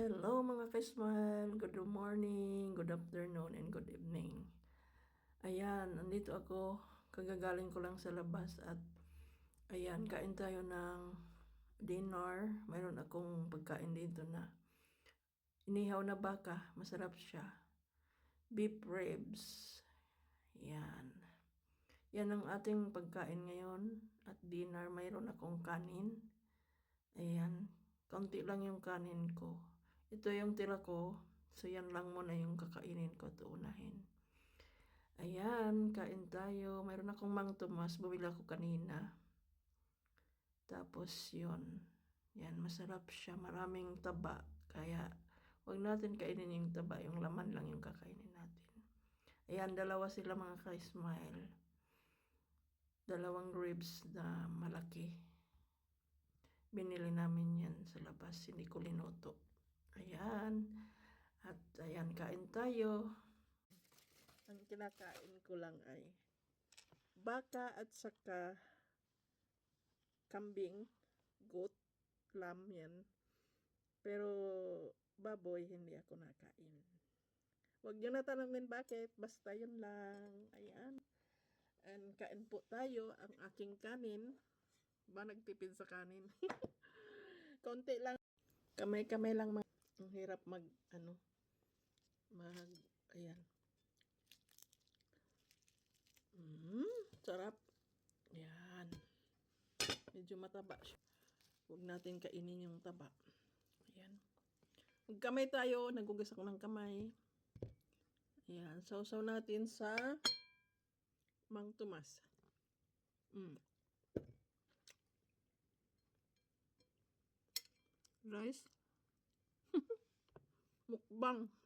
Hello mga ka-smile, good morning, good afternoon, and good evening. Ayan, nandito ako, kagagaling ko lang sa labas at ayan, kain tayo ng dinner. Mayroon akong pagkain dito na inihaw na baka, masarap siya. Beef ribs. Yan. Yan ang ating pagkain ngayon at dinner. Mayroon akong kanin. Ayan, kaunti lang yung kanin ko. Ito yung tira ko. So, yan lang muna yung kakainin ko at unahin. Ayan, kain tayo. Mayroon akong Mang Tomas. Bumili ako kanina. Tapos, yun. Yan, masarap siya. Maraming taba. Kaya, huwag natin kainin yung taba. Yung laman lang yung kakainin natin. Ayan, dalawa sila mga ka-smile. Dalawang ribs na malaki. Binili namin yan sa labas. Hindi ko linuto. Ayan. At ayan, kain tayo. Ang kinakain ko lang ay baka at saka kambing, goat, lamb yan. Pero baboy, hindi ako nakain. Huwag nyo na tanongin bakit. Basta yun lang. Ayan. And kain po tayo. Ang aking kanin. Ba nagtipid sa kanin? Konti lang. Kamay-kamay lang. Ang hirap ayan. Sarap. Yan. Medyo mataba siya. Huwag natin kainin yung taba. Ayan. Magkamay tayo. Nagugas ako ng kamay. Ayan. Sausaw natin sa Mang Tomas. Rice. Mukbang.